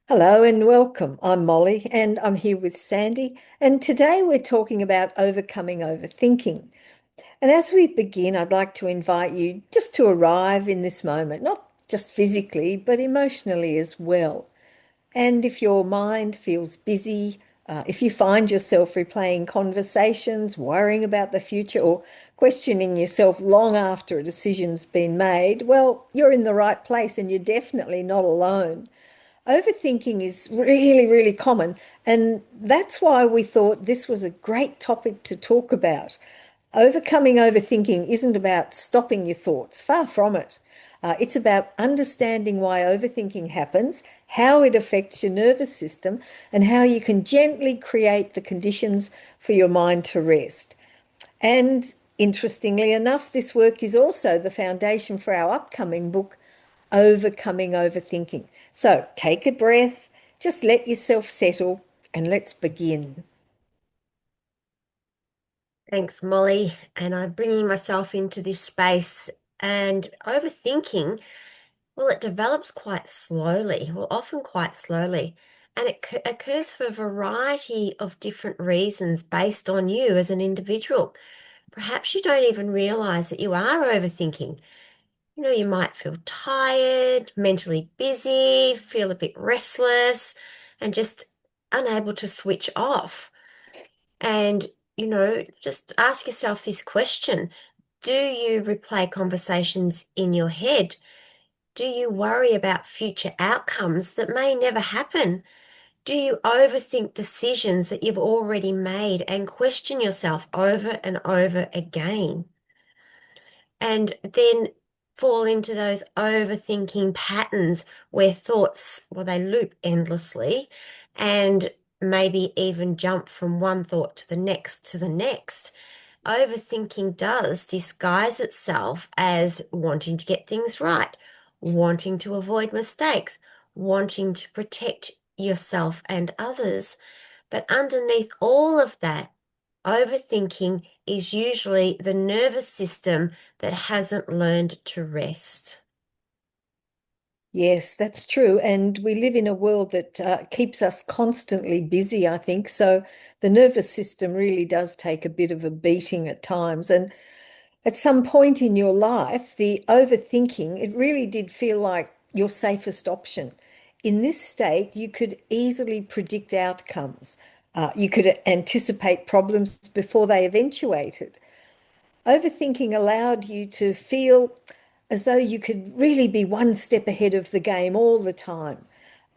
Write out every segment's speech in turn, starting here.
Hello and welcome. I'm Molly and I'm here with Sandy. And today we're talking about overcoming overthinking. And as we begin, I'd like to invite you just to arrive in this moment, not just physically, but emotionally as well. And if your mind feels busy, if you find yourself replaying conversations, worrying about the future, or questioning yourself long after a decision's been made, well, you're in the right place and you're definitely not alone. Overthinking is really, really common. And that's why we thought this was a great topic to talk about. Overcoming overthinking isn't about stopping your thoughts, far from it. It's about understanding why overthinking happens, how it affects your nervous system, and how you can gently create the conditions for your mind to rest. And interestingly enough, this work is also the foundation for our upcoming book, Overcoming Overthinking. So take a breath, just let yourself settle, and let's begin. Thanks, Molly. And I'm bringing myself into this space and overthinking. Well, it develops quite slowly, or often quite slowly, and it occurs for a variety of different reasons based on you as an individual. Perhaps you don't even realize that you are overthinking. You might feel tired, mentally busy, feel a bit restless, and just unable to switch off. And, just ask yourself this question. Do you replay conversations in your head? Do you worry about future outcomes that may never happen? Do you overthink decisions that you've already made and question yourself over and over again? And then fall into those overthinking patterns where thoughts, well, they loop endlessly and maybe even jump from one thought to the next to the next. Overthinking does disguise itself as wanting to get things right, wanting to avoid mistakes, wanting to protect yourself and others. But underneath all of that, overthinking is usually the nervous system that hasn't learned to rest. Yes, that's true. And we live in a world that keeps us constantly busy, I think. So the nervous system really does take a bit of a beating at times. And at some point in your life, the overthinking, it really did feel like your safest option. In this state, you could easily predict outcomes. You could anticipate problems before they eventuated. Overthinking allowed you to feel as though you could really be one step ahead of the game all the time.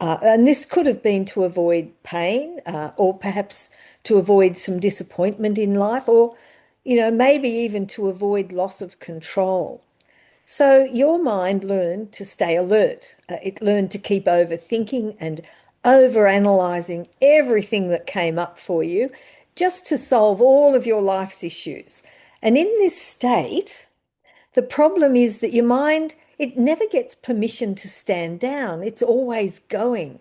And this could have been to avoid pain, or perhaps to avoid some disappointment in life, or, maybe even to avoid loss of control. So your mind learned to stay alert. It learned to keep overthinking and overanalyzing everything that came up for you just to solve all of your life's issues. And in this state, the problem is that your mind, it never gets permission to stand down. It's always going.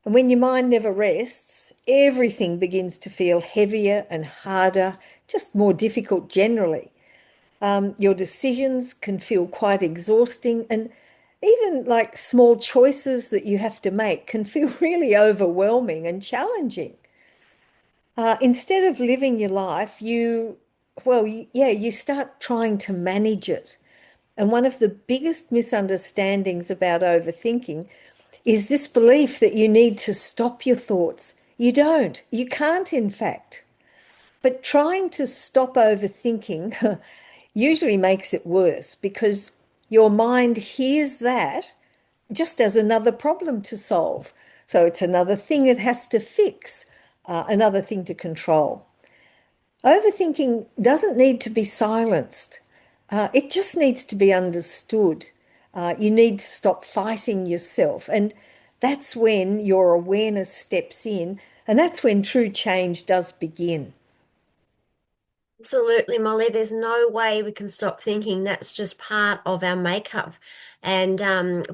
And when your mind never rests, everything begins to feel heavier and harder, just more difficult generally. Your decisions can feel quite exhausting, and even like small choices that you have to make can feel really overwhelming and challenging. Instead of living your life, yeah, you start trying to manage it. And one of the biggest misunderstandings about overthinking is this belief that you need to stop your thoughts. You don't. You can't, in fact. But trying to stop overthinking usually makes it worse because your mind hears that just as another problem to solve. So it's another thing it has to fix, another thing to control. Overthinking doesn't need to be silenced. It just needs to be understood. You need to stop fighting yourself. And that's when your awareness steps in. And that's when true change does begin. Absolutely, Molly. There's no way we can stop thinking. That's just part of our makeup. And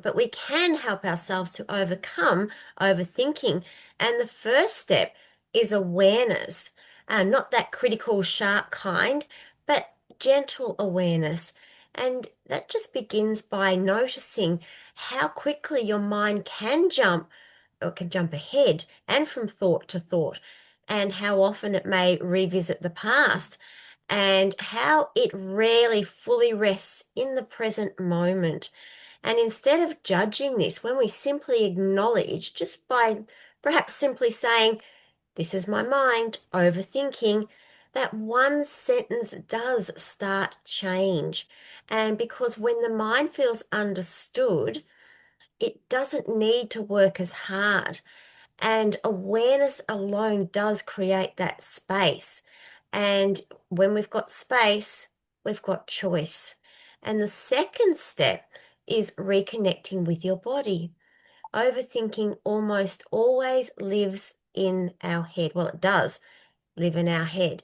but we can help ourselves to overcome overthinking. And the first step is awareness. Not that critical, sharp kind, but gentle awareness. And that just begins by noticing how quickly your mind can jump or can jump ahead and from thought to thought, and how often it may revisit the past, and how it rarely fully rests in the present moment. And instead of judging this, when we simply acknowledge, just by perhaps simply saying, this is my mind overthinking, that one sentence does start change. And because when the mind feels understood, it doesn't need to work as hard. And awareness alone does create that space. And when we've got space, we've got choice. And the second step is reconnecting with your body. Overthinking almost always lives in our head. Well, it does live in our head.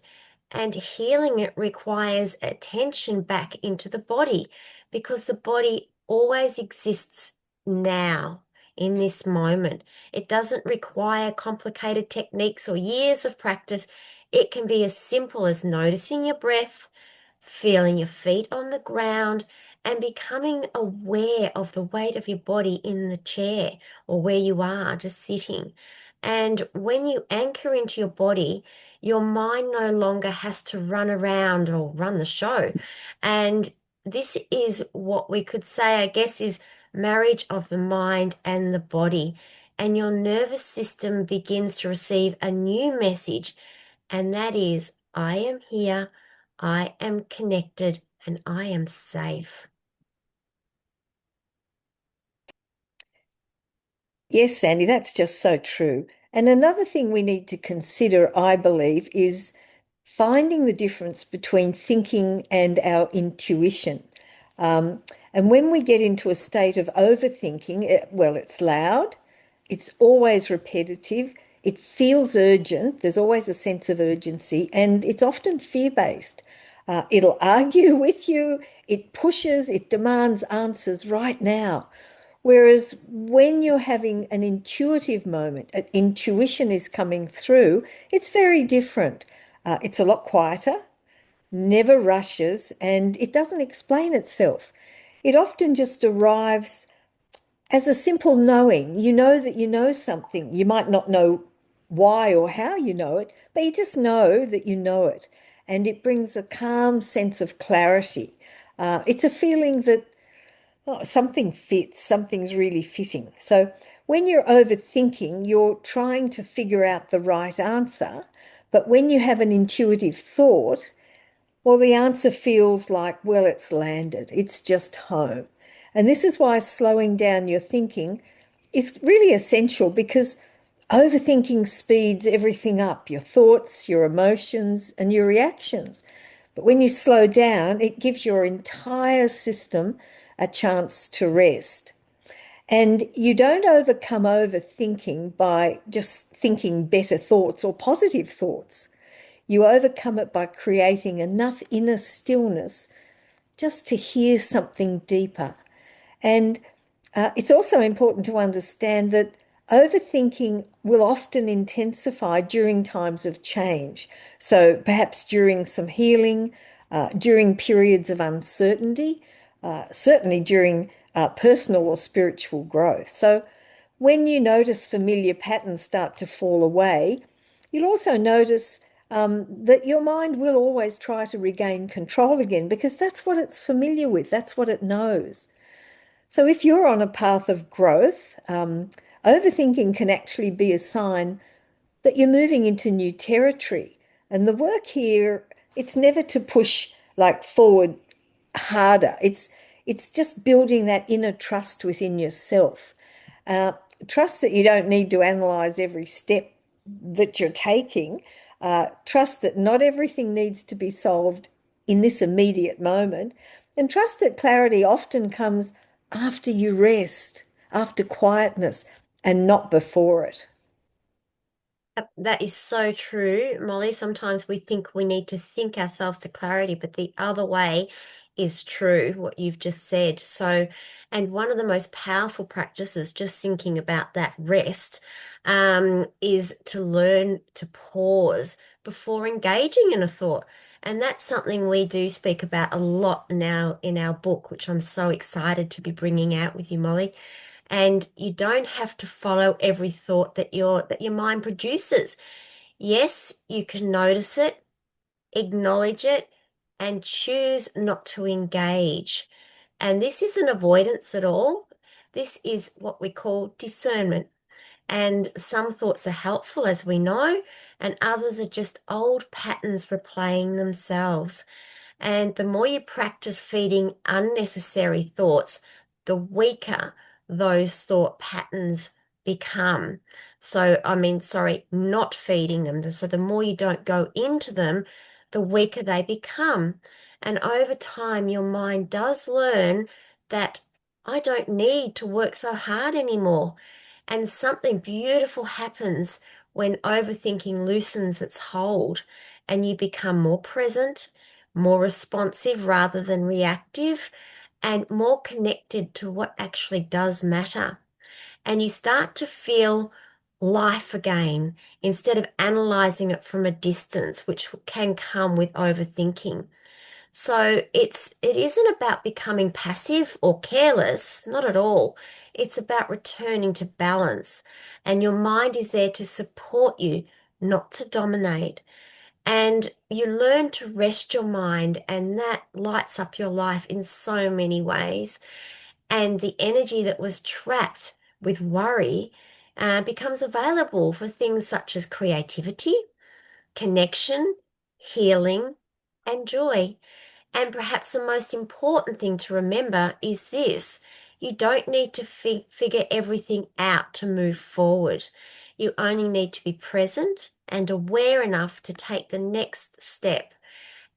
And healing it requires attention back into the body because the body always exists now in this moment. It doesn't require complicated techniques or years of practice. It can be as simple as noticing your breath, feeling your feet on the ground, and becoming aware of the weight of your body in the chair or where you are just sitting. And when you anchor into your body, your mind no longer has to run around or run the show. And this is what we could say, I guess, is marriage of the mind and the body. And your nervous system begins to receive a new message, and that is, I am here, I am connected, and I am safe. Yes, Sandy, that's just so true. And another thing we need to consider, I believe, is finding the difference between thinking and our intuition. And when we get into a state of overthinking, well, it's loud, it's always repetitive, it feels urgent, there's always a sense of urgency, and it's often fear-based. It'll argue with you, it pushes, it demands answers right now. Whereas when you're having an intuitive moment, an intuition is coming through, it's very different. It's a lot quieter, never rushes, and it doesn't explain itself. It often just arrives as a simple knowing. You know that you know something. You might not know why or how you know it, but you just know that you know it. And it brings a calm sense of clarity. It's a feeling that something fits, something's really fitting. So when you're overthinking, you're trying to figure out the right answer. But when you have an intuitive thought, well, the answer feels like, well, it's landed, it's just home. And this is why slowing down your thinking is really essential because overthinking speeds everything up, your thoughts, your emotions, and your reactions. But when you slow down, it gives your entire system a chance to rest. And you don't overcome overthinking by just thinking better thoughts or positive thoughts. You overcome it by creating enough inner stillness just to hear something deeper. And it's also important to understand that overthinking will often intensify during times of change. So perhaps during some healing, during periods of uncertainty, certainly during personal or spiritual growth. So when you notice familiar patterns start to fall away, you'll also notice that your mind will always try to regain control again because that's what it's familiar with, that's what it knows. So if you're on a path of growth, overthinking can actually be a sign that you're moving into new territory. And the work here, it's never to push like forward harder. It's just building that inner trust within yourself. Uh, Trust that you don't need to analyze every step that you're taking. Trust that not everything needs to be solved in this immediate moment. And trust that clarity often comes after you rest, after quietness, and not before it. That is so true, Molly. Sometimes we think we need to think ourselves to clarity, but the other way is true, what you've just said. So, and one of the most powerful practices, just thinking about that rest, is to learn to pause before engaging in a thought. And that's something we do speak about a lot now in our book, which I'm so excited to be bringing out with you, Molly. And you don't have to follow every thought that your mind produces. Yes, you can notice it, acknowledge it, and choose not to engage. And this isn't avoidance at all. This is what we call discernment. And some thoughts are helpful, as we know, and others are just old patterns replaying themselves. And the more you practice feeding unnecessary thoughts, the weaker those thought patterns become. So, I mean, sorry, not feeding them. So, the more you don't go into them, the weaker they become. And over time, your mind does learn that I don't need to work so hard anymore. And something beautiful happens when overthinking loosens its hold and you become more present, more responsive rather than reactive, and more connected to what actually does matter. And you start to feel life again instead of analyzing it from a distance, which can come with overthinking. So it isn't about becoming passive or careless, not at all. It's about returning to balance. And your mind is there to support you, not to dominate. And you learn to rest your mind, and that lights up your life in so many ways. And the energy that was trapped with worry becomes available for things such as creativity, connection, healing, and joy. And perhaps the most important thing to remember is this: you don't need to figure everything out to move forward. You only need to be present and aware enough to take the next step.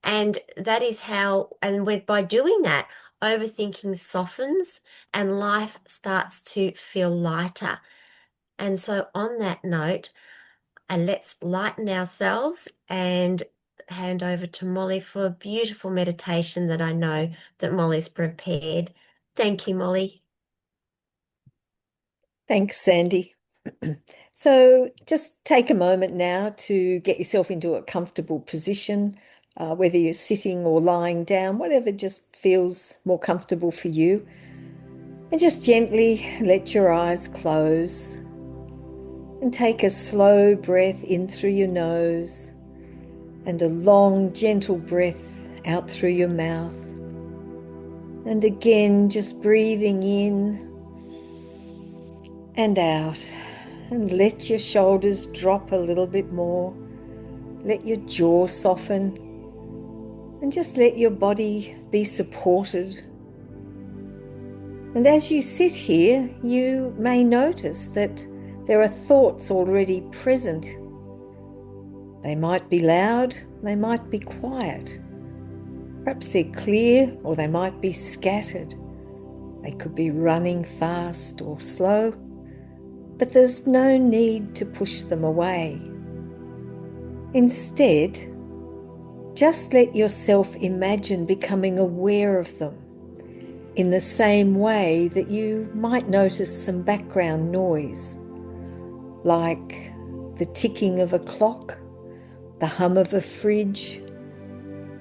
And that is how, and by doing that, overthinking softens and life starts to feel lighter. And so, on that note, and let's lighten ourselves and hand over to Molly for a beautiful meditation that I know that Molly's prepared. Thank you, Molly. Thanks, Sandy. So just take a moment now to get yourself into a comfortable position, whether you're sitting or lying down, whatever just feels more comfortable for you. And just gently let your eyes close and take a slow breath in through your nose and a long, gentle breath out through your mouth. And again, just breathing in and out. And let your shoulders drop a little bit more. Let your jaw soften. And just let your body be supported. And as you sit here, you may notice that there are thoughts already present. They might be loud, they might be quiet. Perhaps they're clear or they might be scattered. They could be running fast or slow, but there's no need to push them away. Instead, just let yourself imagine becoming aware of them in the same way that you might notice some background noise, like the ticking of a clock, the hum of a fridge,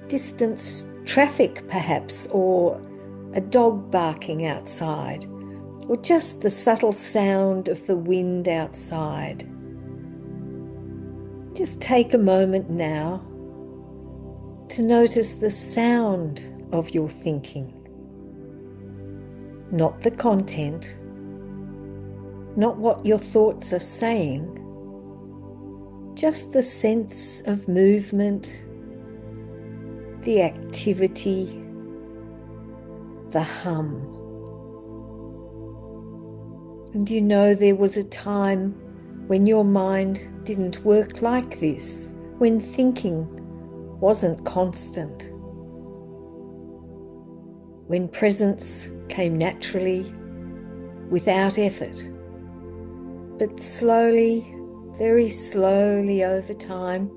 distant traffic perhaps, or a dog barking outside, or just the subtle sound of the wind outside. Just take a moment now to notice the sound of your thinking, not the content, not what your thoughts are saying, just the sense of movement, the activity, the hum. And you know there was a time when your mind didn't work like this, when thinking wasn't constant, when presence came naturally, without effort. But slowly, very slowly over time,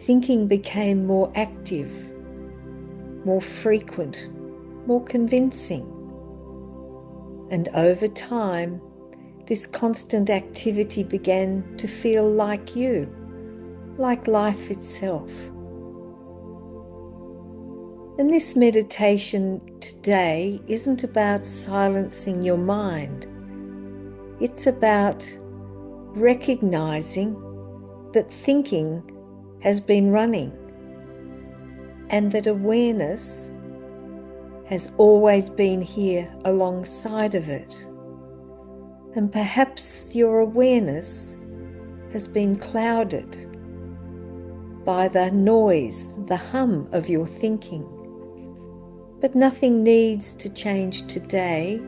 thinking became more active, more frequent, more convincing. And over time, this constant activity began to feel like you, like life itself. And this meditation today isn't about silencing your mind. It's about recognizing that thinking has been running and that awareness has always been here alongside of it. And perhaps your awareness has been clouded by the noise, the hum of your thinking. But nothing needs to change today.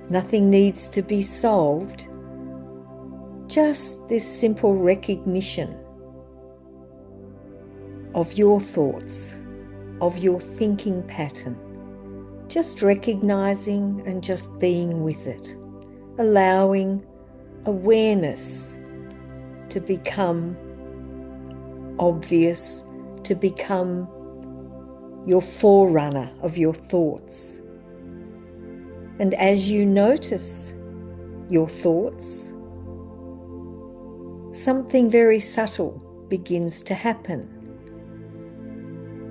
Nothing needs to be solved. Just this simple recognition of your thoughts, of your thinking pattern. Just recognizing and just being with it. Allowing awareness to become obvious, to become your forerunner of your thoughts. And as you notice your thoughts, something very subtle begins to happen.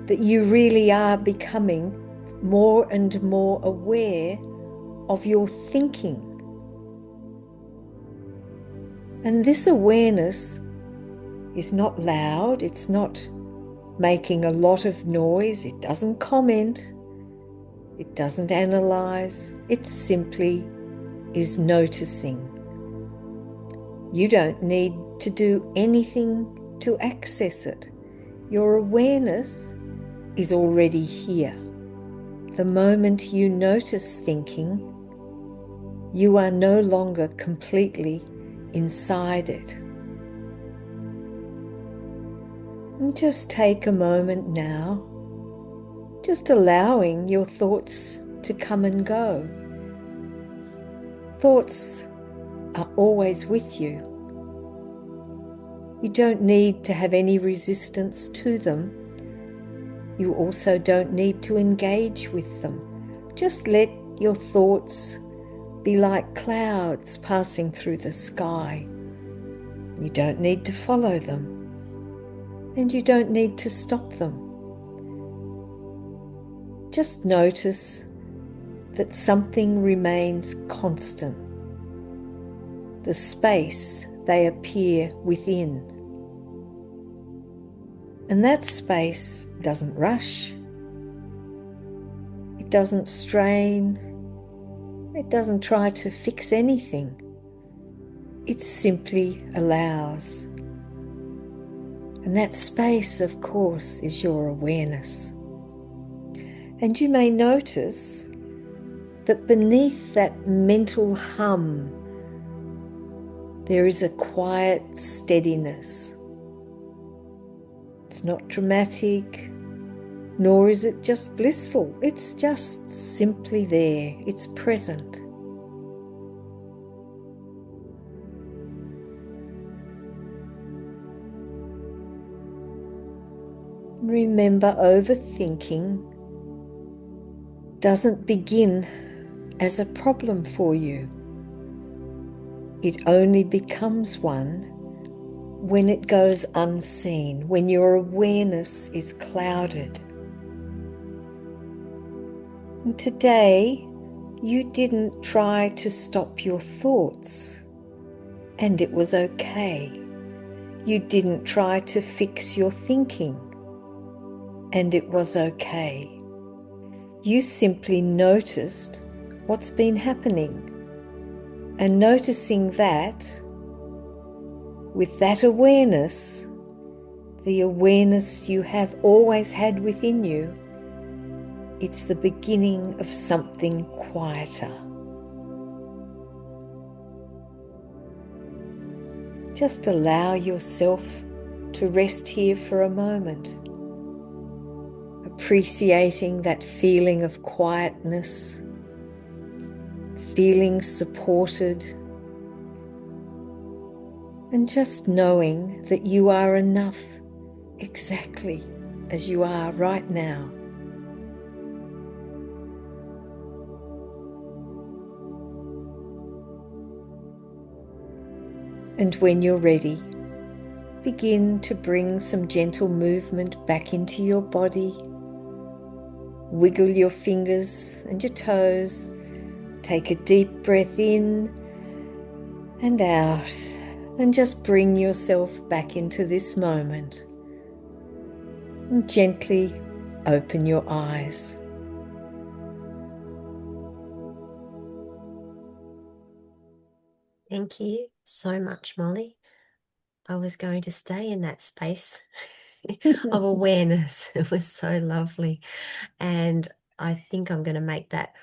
That you really are becoming more and more aware of your thinking. And this awareness is not loud, it's not making a lot of noise, it doesn't comment, it doesn't analyze, it simply is noticing. You don't need to do anything to access it. Your awareness is already here. The moment you notice thinking, you are no longer completely inside it. And just take a moment now, just allowing your thoughts to come and go. Thoughts are always with you. You don't need to have any resistance to them. You also don't need to engage with them. Just let your thoughts be like clouds passing through the sky. You don't need to follow them. And you don't need to stop them. Just notice that something remains constant. The space they appear within. And that space doesn't rush. It doesn't strain. It doesn't try to fix anything. It simply allows. And that space, of course, is your awareness. And you may notice that beneath that mental hum, there is a quiet steadiness. It's not dramatic, nor is it just blissful. It's just simply there. It's present. Remember, overthinking doesn't begin as a problem for you. It only becomes one when it goes unseen, when your awareness is clouded. And today, you didn't try to stop your thoughts, and it was okay. You didn't try to fix your thinking, and it was okay. You simply noticed what's been happening, and noticing that, with that awareness, the awareness you have always had within you, it's the beginning of something quieter. Just allow yourself to rest here for a moment, appreciating that feeling of quietness, feeling supported, and just knowing that you are enough exactly as you are right now. And when you're ready, begin to bring some gentle movement back into your body. Wiggle your fingers and your toes. Take a deep breath in and out. And just bring yourself back into this moment and gently open your eyes. Thank you so much, Molly. I was going to stay in that space of awareness. It was so lovely. And I think I'm going to make that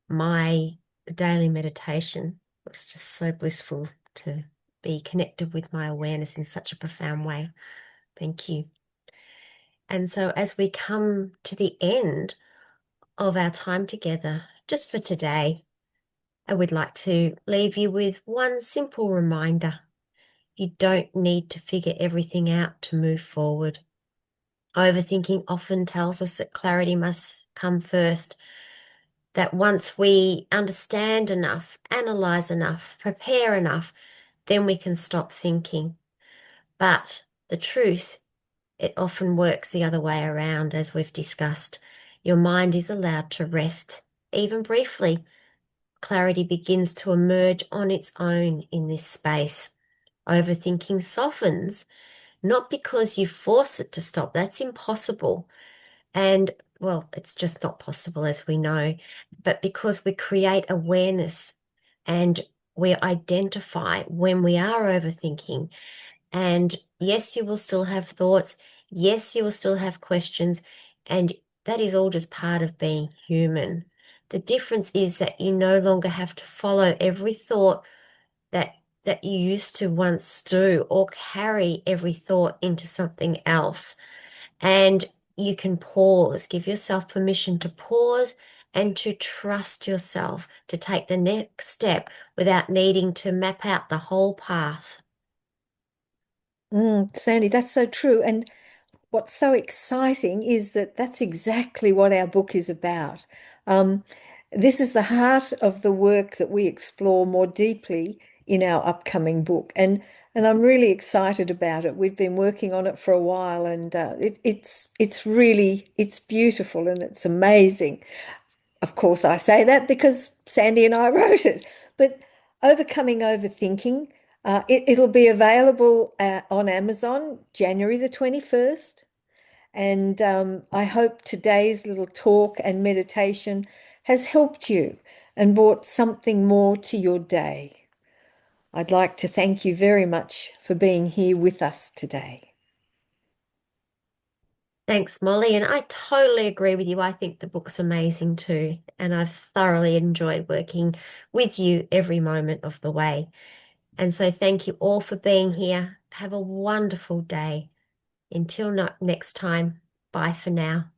my daily meditation. It's just so blissful to be connected with my awareness in such a profound way. Thank you. And so, as we come to the end of our time together, just for today, I would like to leave you with one simple reminder. You don't need to figure everything out to move forward. Overthinking often tells us that clarity must come first, that once we understand enough, analyze enough, prepare enough, then we can stop thinking. But the truth, it often works the other way around, as we've discussed. Your mind is allowed to rest, even briefly. Clarity begins to emerge on its own in this space. Overthinking softens, not because you force it to stop, that's impossible. And well, it's just not possible, as we know, but because we create awareness and we identify when we are overthinking. And yes, you will still have thoughts. Yes, you will still have questions. And that is all just part of being human. The difference is that you no longer have to follow every thought that you used to once do or carry every thought into something else. And you can pause, give yourself permission to pause and to trust yourself to take the next step without needing to map out the whole path. Sandy, that's so true. And what's so exciting is that that's exactly what our book is about. Um, this is the heart of the work that we explore more deeply in our upcoming book, and I'm really excited about it. We've been working on it for a while, and it's really it's beautiful and it's amazing. Of course, I say that because Sandy and I wrote it, but Overcoming Overthinking, it'll be available on Amazon January the 21st. And I hope today's little talk and meditation has helped you and brought something more to your day. I'd like to thank you very much for being here with us today. Thanks, Molly. And I totally agree with you. I think the book's amazing too. And I've thoroughly enjoyed working with you every moment of the way. And so thank you all for being here. Have a wonderful day. Until next time, bye for now.